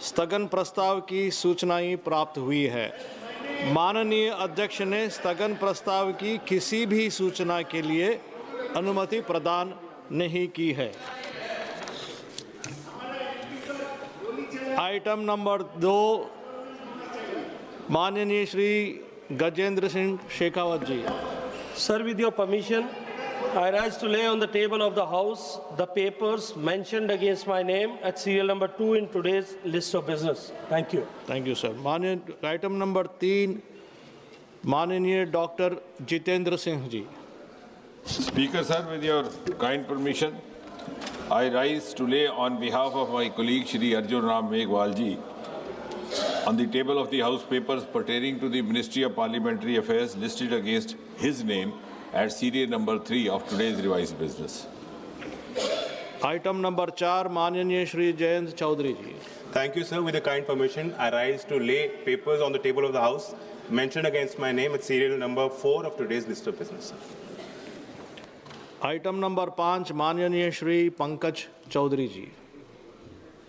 स्थगन प्रस्ताव की सूचनाएं प्राप्त हुई है। माननीय अध्यक्ष ने स्थगन प्रस्ताव की किसी भी सूचना के लिए अनुमति प्रदान नहीं की है। आइटम नंबर 2, माननीय श्री गजेंद्र सिंह शेखावत जी। Sir, with your permission, I rise to lay on the table of the House the papers mentioned against my name at serial number 2 in today's list of business. Thank you. Thank you, sir. Item number 3, माननीय doctor Jitendra Singh ji. Speaker, sir, with your kind permission, I rise to lay on behalf of my colleague Shri Arjun Ram Meghwal ji on the table of the House papers pertaining to the Ministry of Parliamentary Affairs listed against his name at serial number 3 of today's revised business. Item number 4, माननीय श्री जयंत चौधरी जी। Thank you, sir. With the kind permission, I rise to lay papers on the table of the House mentioned against my name at serial number 4 of today's list of business. Item number 5, माननीय श्री पंकज चौधरी जी।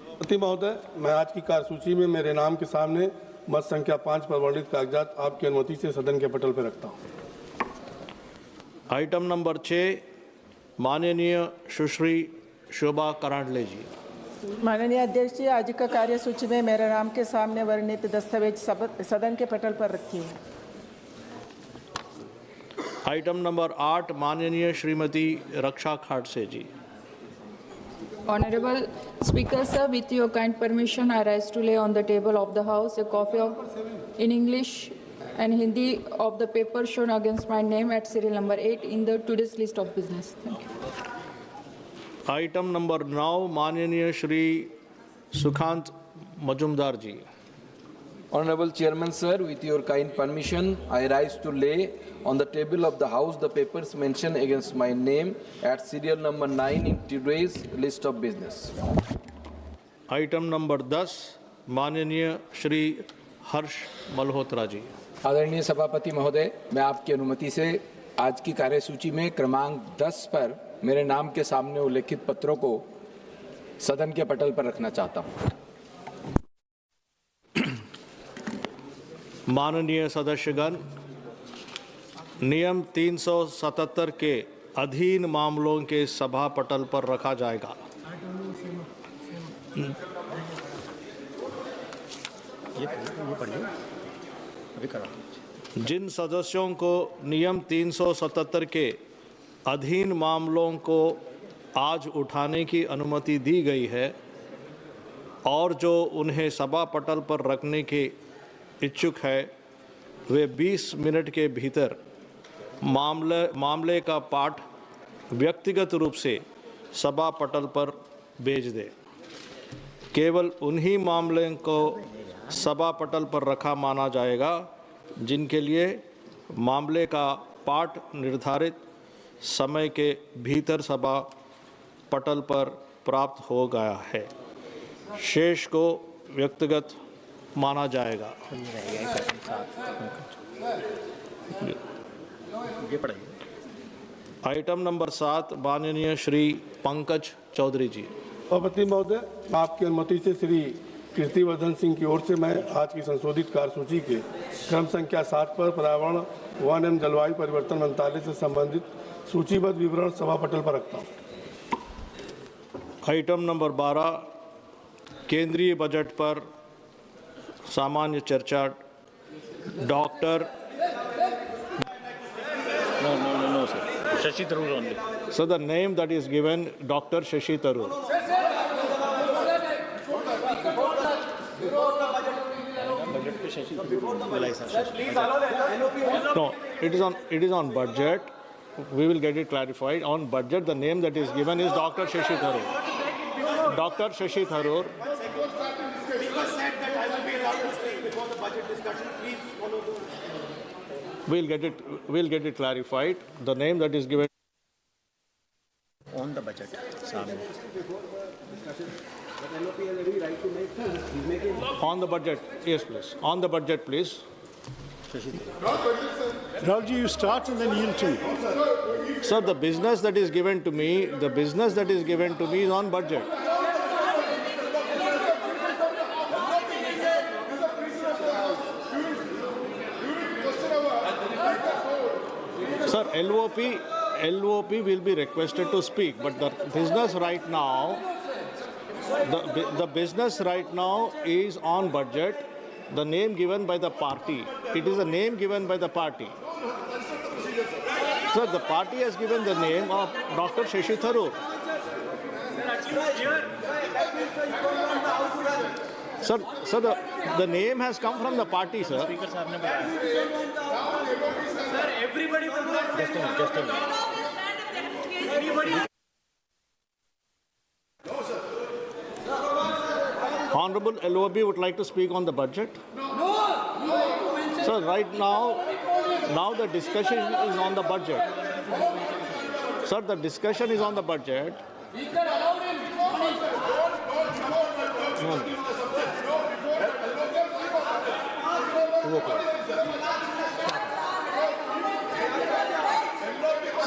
सभापति महोदय, मैं आज की कार्यसूची में मेरे नाम के सामने मत संख्या 5 पर वर्णित कागजात आपकी अनुमति से सदन के पटल पर रखता हूं। आइटम नंबर 6, माननीय सुश्री शोभा करांडले जी। माननीय अध्यक्ष जी, आज का कार्यसूची में मेरे नाम के सामने वर्णित दस्तावेज सदन के पटल पर रखी है। आइटम नंबर 8, माननीय श्रीमती रक्षा खाड़से जी। Honorable Speaker, sir, with your kind permission, I rise to lay on the table of the House a copy of, in English and Hindi, of the paper shown against my name at serial number 8 in the today's list of business. Thank you. Item number 9, माननीय श्री सुखांत मजुमदार जी। Honorable Chairman, sir, with your kind permission, I rise to lay on the table of the House the papers mentioned against my name at serial number 9 in today's list of business. Item number 10, माननीय श्री हर्ष मल्होत्रा जी। आदरणीय सभापति महोदय, मैं आपकी अनुमति से आज की कार्यसूची में क्रमांक 10 पर मेरे नाम के सामने उल्लेखित पत्रों को सदन के पटल पर रखना चाहता हूं। माननीय सदस्यगण, नियम 377 के अधीन मामलों के सभा पटल पर रखा जाएगा। जिन सदस्यों को नियम 377 के अधीन मामलों को आज उठाने की अनुमति दी गई है और जो उन्हें सभा पटल पर रखने के इच्छुक है, वे 20 मिनट के भीतर मामले का पाठ व्यक्तिगत रूप से सभा पटल पर भेज दें। केवल उन्हीं मामले को सभा पटल पर रखा माना जाएगा जिनके लिए मामले का पाठ निर्धारित समय के भीतर सभा पटल पर प्राप्त हो गया है। शेष को व्यक्तिगत माना जाएगा। आइटम नंबर 7, माननीय श्री पंकज चौधरी जी। सभापति महोदय, आपकी अनुमति से श्री कीर्तिवर्धन सिंह की ओर से मैं आज की संशोधित कार्यसूची के क्रम संख्या 7 पर पर्यावरण, वन एवं जलवायु परिवर्तन मंत्रालय से संबंधित सूचीबद्ध विवरण सभा पटल पर रखता हूँ। आइटम नंबर 12, केंद्रीय बजट पर सामान्य चर्चा। Doctor No, sir. Shashi Tharoor only. So the name that is given, Dr. Shashi Tharoor. No, it is on budget. We will get it clarified. On budget, the name that is given is Dr. Shashi Tharoor. Dr. Shashi Tharoor. We'll get it clarified. The name that is given On the budget. on the budget. Yes, please. On the budget, please. Rahulji, you start and then yield to me. Sir, the business that is given to me is on budget. LOP will be requested to speak, but the business right now, the business right now is on budget. The name given by the party. It is a name given by the party. Sir, the party has given the name of Dr. Shashi Tharoor. Sir, the name has come from the party, sir. Speaker साहब ने बताया just a minute. Honorable LOB would like to speak on the budget. Sir, right now the discussion is on the budget. Sir, the discussion is on the budget.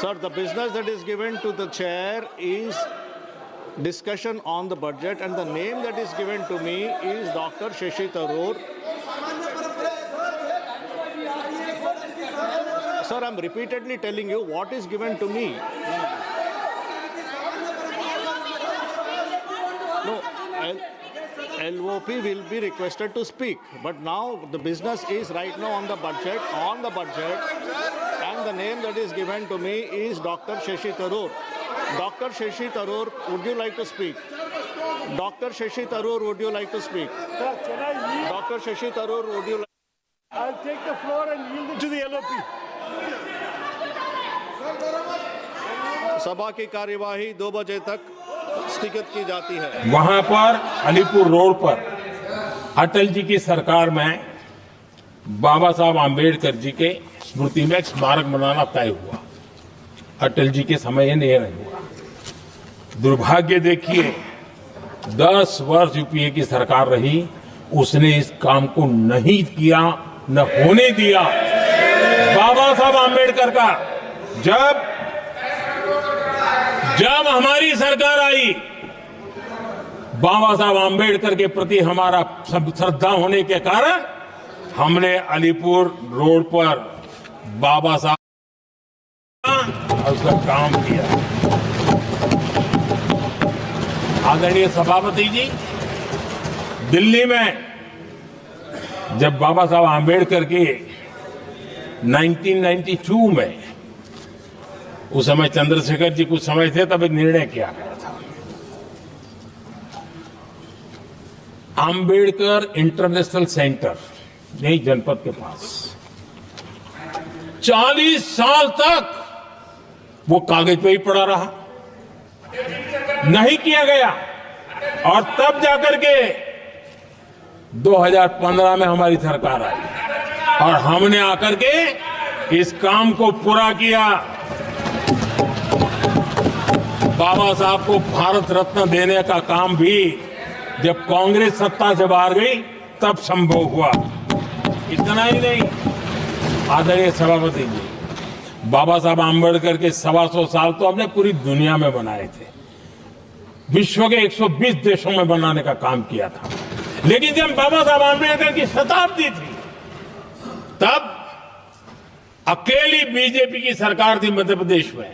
Sir, the business that is given to the chair is discussion on the budget, and the name that is given to me is Dr. Shashi Tharoor. Sir, I'm repeatedly telling you what is given to me. No, LOP will be requested to speak, but now the business is right now on the budget, and the name that is given to me is Dr. Shashi Tharoor. Dr. Shashi Tharoor, would you like to speak? Dr. Shashi Tharoor, would you like to speak? Dr. Shashi Tharoor, would you like? I'll take the floor and yield it to the LOP. सभा की कार्यवाही 2 बजे तक स्थगित की जाती है। वहां पर अलीपुर रोड पर अटल जी की सरकार में बाबा साहब आम्बेडकर जी के स्मृति में एक स्मारक बनाना तय हुआ। अटल जी के समय ये नहीं हुआ। दुर्भाग्य देखिए, 10 वर्ष यूपीए की सरकार रही, उसने इस काम को नहीं किया, न होने दिया। बाबा साहब आम्बेडकर का जब हमारी सरकार आई, बाबा साहब आम्बेडकर के प्रति हमारा श्रद्धा होने के कारण हमने अलीपुर रोड पर बाबा साहब उसका काम किया। आदरणीय सभापति जी, दिल्ली में जब बाबा साहब आम्बेडकर के 1992 में, उस समय चंद्रशेखर जी कुछ समय थे, तब एक निर्णय किया गया था। आम्बेडकर इंटरनेशनल सेंटर यही जनपद के पास 40 साल तक वो कागज पे ही पड़ा रहा, नहीं किया गया। और तब जाकर के 2015 में हमारी सरकार आई और हमने आकर के इस काम को पूरा किया। बाबा साहब को भारत रत्न देने का काम भी जब कांग्रेस सत्ता से बाहर गई तब संभव हुआ। इतना ही नहीं, आदरणीय सभापति जी, बाबा साहब आम्बेडकर के 125 साल तो हमने पूरी दुनिया में बनाए थे, विश्व के 120 देशों में बनाने का काम किया था। लेकिन जब बाबा साहब आम्बेडकर की शताब्दी थी, तब अकेली बीजेपी की सरकार थी मध्य प्रदेश में।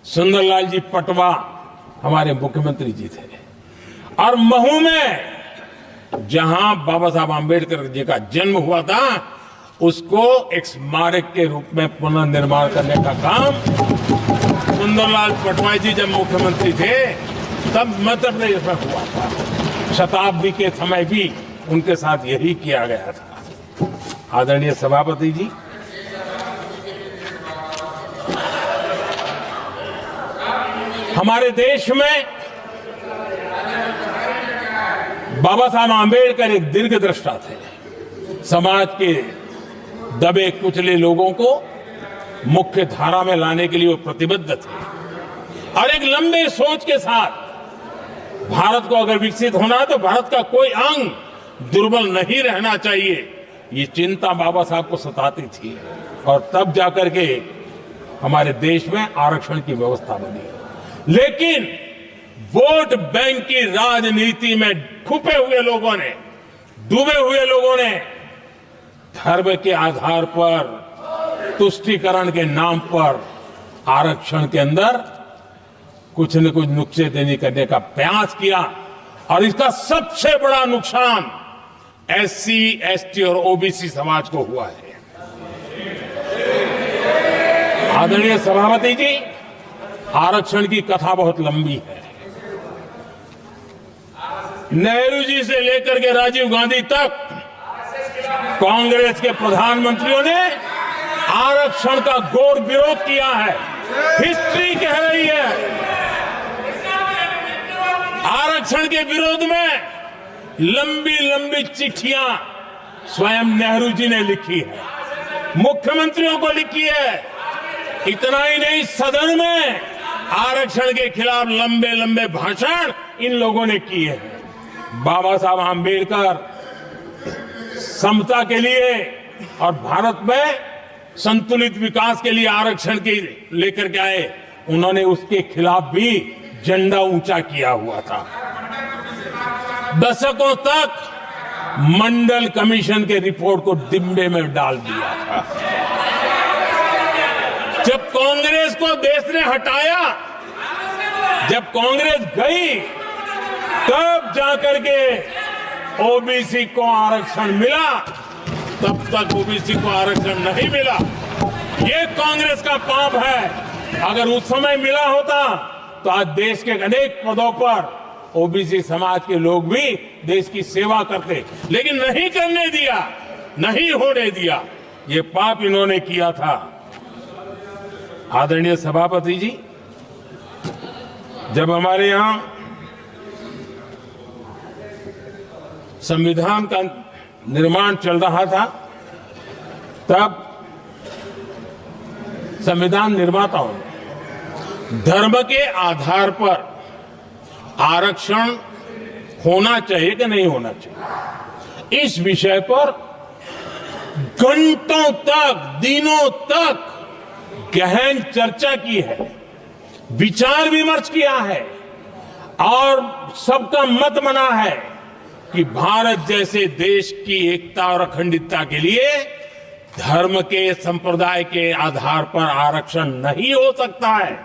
सुंदरलाल जी पटवा हमारे मुख्यमंत्री जी थे, और महू में जहां बाबा साहब आम्बेडकर जी का जन्म हुआ था, उसको एक स्मारक के रूप में पुनर्निर्माण करने का काम सुंदरलाल पटवा जी जब मुख्यमंत्री थे तब मध्य प्रदेश में हुआ था। शताब्दी के समय भी उनके साथ यही किया गया था। आदरणीय सभापति जी, हमारे देश में बाबा साहब आम्बेडकर एक दीर्घदृष्टा थे। समाज के दबे कुचले लोगों को मुख्य धारा में लाने के लिए वो प्रतिबद्ध थे, और एक लंबे सोच के साथ भारत को अगर विकसित होना है तो भारत का कोई अंग दुर्बल नहीं रहना चाहिए, ये चिंता बाबा साहब को सताती थी। और तब जाकर के हमारे देश में आरक्षण की व्यवस्था बनी। लेकिन वोट बैंक की राजनीति में छुपे हुए लोगों ने, डूबे हुए लोगों ने धर्म के आधार पर तुष्टीकरण के नाम पर आरक्षण के अंदर कुछ न कुछ नुक्सेदनी करने का प्रयास किया और इसका सबसे बड़ा नुकसान एससी, एसटी और ओबीसी समाज को हुआ है। आदरणीय सभापति जी, आरक्षण की कथा बहुत लंबी है। नेहरू जी से लेकर के राजीव गांधी तक कांग्रेस के प्रधानमंत्रियों ने आरक्षण का घोर विरोध किया है। हिस्ट्री कह रही है आरक्षण के विरोध में लंबी लंबी चिट्ठियां स्वयं नेहरू जी ने लिखी है, मुख्यमंत्रियों को लिखी है। इतना ही नहीं, सदन में आरक्षण के खिलाफ लंबे लंबे भाषण इन लोगों ने किए हैं। बाबा साहब आंबेडकर समता के लिए और भारत में संतुलित विकास के लिए आरक्षण के लेकर के आए, उन्होंने उसके खिलाफ भी झंडा ऊंचा किया हुआ था। दशकों तक मंडल कमीशन के रिपोर्ट को डिब्बे में डाल दिया था। जब कांग्रेस को देश ने हटाया, जब कांग्रेस गई, तब जाकर के ओबीसी को आरक्षण मिला, तब तक ओबीसी को आरक्षण नहीं मिला। ये कांग्रेस का पाप है। अगर उस समय मिला होता तो आज देश के अनेक पदों पर ओबीसी समाज के लोग भी देश की सेवा करते, लेकिन नहीं करने दिया, नहीं होने दिया। ये पाप इन्होंने किया था। आदरणीय सभापति जी, जब हमारे यहां संविधान का निर्माण चल रहा था, तब संविधान निर्माताओं ने धर्म के आधार पर आरक्षण होना चाहिए कि नहीं होना चाहिए, इस विषय पर घंटों तक, दिनों तक गहन चर्चा की है, विचार विमर्श किया है और सबका मत बना है कि भारत जैसे देश की एकता और अखंडता के लिए धर्म के, संप्रदाय के आधार पर आरक्षण नहीं हो सकता है।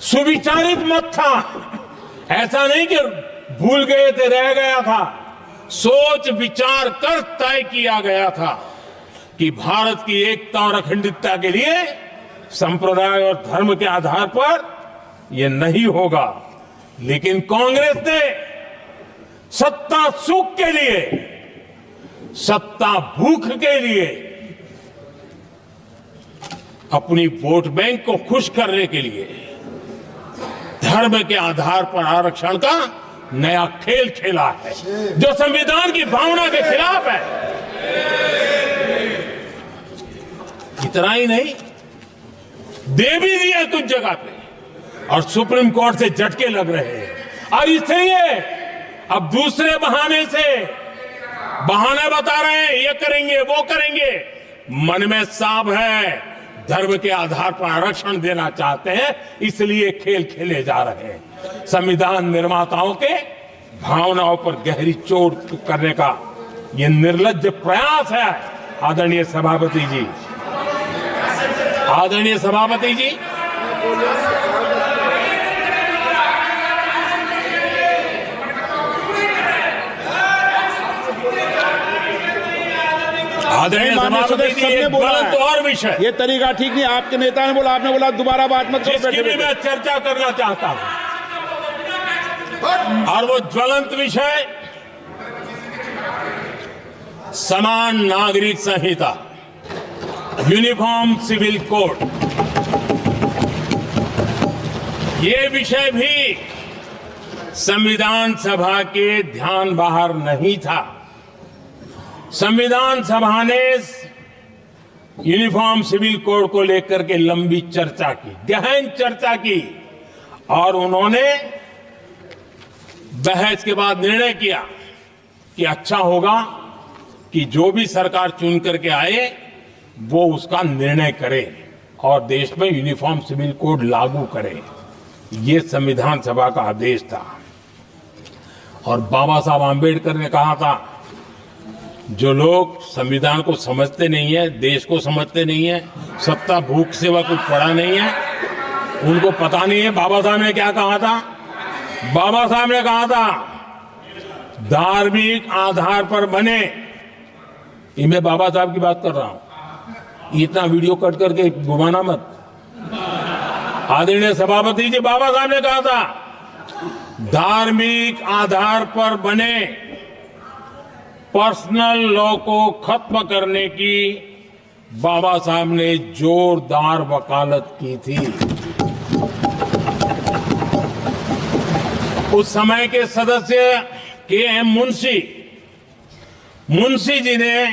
सुविचारित मत था, ऐसा नहीं कि भूल गए थे, रह गया था। सोच विचार कर तय किया गया था कि भारत की एकता और अखंडता के लिए संप्रदाय और धर्म के आधार पर यह नहीं होगा। लेकिन कांग्रेस ने सत्ता सुख के लिए, सत्ता भूख के लिए, अपनी वोट बैंक को खुश करने के लिए धर्म के आधार पर आरक्षण का नया खेल खेला है, जो संविधान की भावना के खिलाफ है। इतना ही नहीं, दे भी दिया कुछ जगह पे और सुप्रीम कोर्ट से झटके लग रहे हैं। और इसलिए अब दूसरे बहाने से बहाने बता रहे हैं, ये करेंगे वो करेंगे। मन में साफ है, धर्म के आधार पर आरक्षण देना चाहते हैं, इसलिए खेल खेले जा रहे हैं। संविधान निर्माताओं के भावनाओं पर गहरी चोट करने का यह निर्लज्ज प्रयास है। आदरणीय सभापति जी, आदरणीय सभापति जी, आदरणीय सभापति जी, एक गलत और विषय, ये तरीका ठीक नहीं। आपके नेता ने बोला, आपने बोला दोबारा बात मत करो। जिसकी भी मैं चर्चा करना चाहता हूं, और वो ज्वलंत विषय समान नागरिक संहिता, यूनिफॉर्म सिविल कोड। ये विषय भी संविधान सभा के ध्यान बाहर नहीं था। संविधान सभा ने यूनिफॉर्म सिविल कोड को लेकर के लंबी चर्चा की, गहन चर्चा की, और उन्होंने बहस के बाद निर्णय किया कि अच्छा होगा कि जो भी सरकार चुन करके आए वो उसका निर्णय करे और देश में यूनिफॉर्म सिविल कोड लागू करे। ये संविधान सभा का आदेश था। और बाबा साहब आंबेडकर ने कहा था जो लोग संविधान को समझते नहीं है, देश को समझते नहीं है, सत्ता भूख सेवा कुछ पड़ा नहीं है, उनको पता नहीं है बाबा साहब ने क्या कहा था। बाबा साहब ने कहा था धार्मिक आधार पर बने, ये मैं बाबा साहब की बात कर रहा हूं, इतना वीडियो कट करके घुमाना मत। आदरणीय सभापति जी, बाबा साहब ने कहा था धार्मिक आधार पर बने, पर्सनल लॉ को खत्म करने की बाबा साहब ने जोरदार वकालत की थी। उस समय के सदस्य के.एम. मुंशी जी ने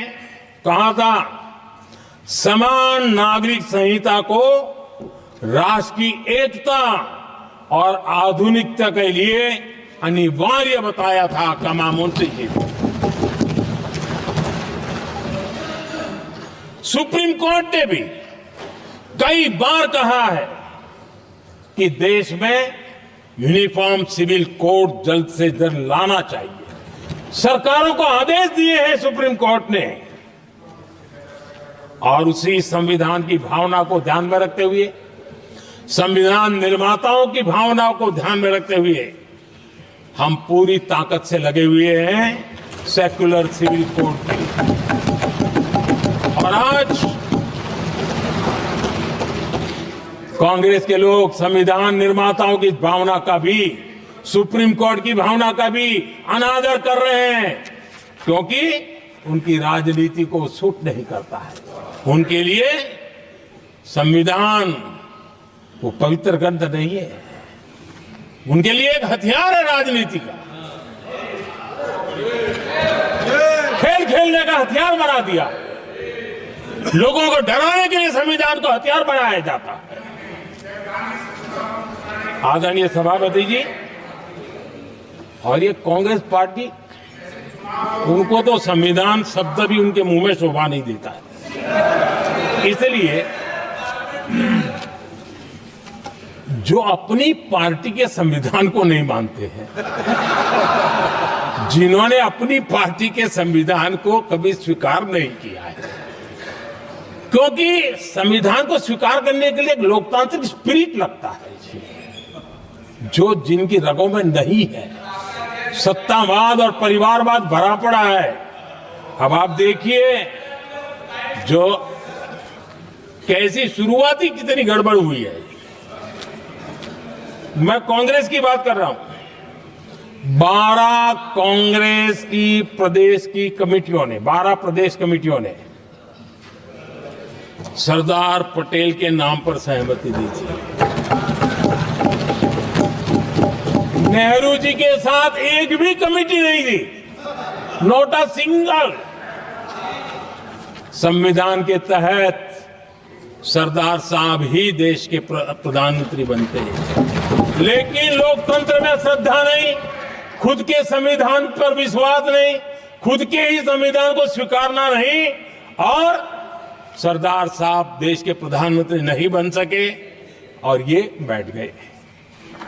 कहा था समान नागरिक संहिता को राष्ट्र की एकता और आधुनिकता के लिए अनिवार्य बताया था। कमा मुंशी जी ने। सुप्रीम कोर्ट ने भी कई बार कहा है कि देश में यूनिफॉर्म सिविल कोड जल्द से जल्द लाना चाहिए। सरकारों को आदेश दिए हैं सुप्रीम कोर्ट ने, और उसी संविधान की भावना को ध्यान में रखते हुए, संविधान निर्माताओं की भावनाओं को ध्यान में रखते हुए हम पूरी ताकत से लगे हुए हैं सेक्युलर सिविल कोड के लिए। और आज कांग्रेस के लोग संविधान निर्माताओं की भावना का भी, सुप्रीम कोर्ट की भावना का भी अनादर कर रहे हैं, क्योंकि उनकी राजनीति को सूट नहीं करता है। उनके लिए संविधान वो पवित्र ग्रंथ नहीं है, उनके लिए एक हथियार है राजनीति का। खेल खेलने का हथियार बना दिया। लोगों को डराने के लिए संविधान को हथियार बनाया जाता है। आदरणीय सभापति जी, और ये कांग्रेस पार्टी, उनको तो संविधान शब्द भी उनके मुंह में शोभा नहीं देता है। इसलिए जो अपनी पार्टी के संविधान को नहीं मानते हैं, जिन्होंने अपनी पार्टी के संविधान को कभी स्वीकार नहीं किया है, क्योंकि संविधान को स्वीकार करने के लिए एक लोकतांत्रिक स्पिरिट लगता है जो जिनकी रगों में नहीं है। सत्तावाद और परिवारवाद भरा पड़ा है। अब आप देखिए जो कैसी शुरुआती कितनी गड़बड़ हुई है। मैं कांग्रेस की बात कर रहा हूं। 12 कांग्रेस की प्रदेश की कमेटियों ने, 12 प्रदेश कमेटियों ने सरदार पटेल के नाम पर सहमति दी थी। नेहरू जी के साथ एक भी कमेटी नहीं थी, नॉट अ सिंगल। संविधान के तहत सरदार साहब ही देश के प्रधानमंत्री बनते हैं, लेकिन लोकतंत्र में श्रद्धा नहीं, खुद के संविधान पर विश्वास नहीं, खुद के ही संविधान को स्वीकारना नहीं, और सरदार साहब देश के प्रधानमंत्री नहीं बन सके और ये बैठ गए।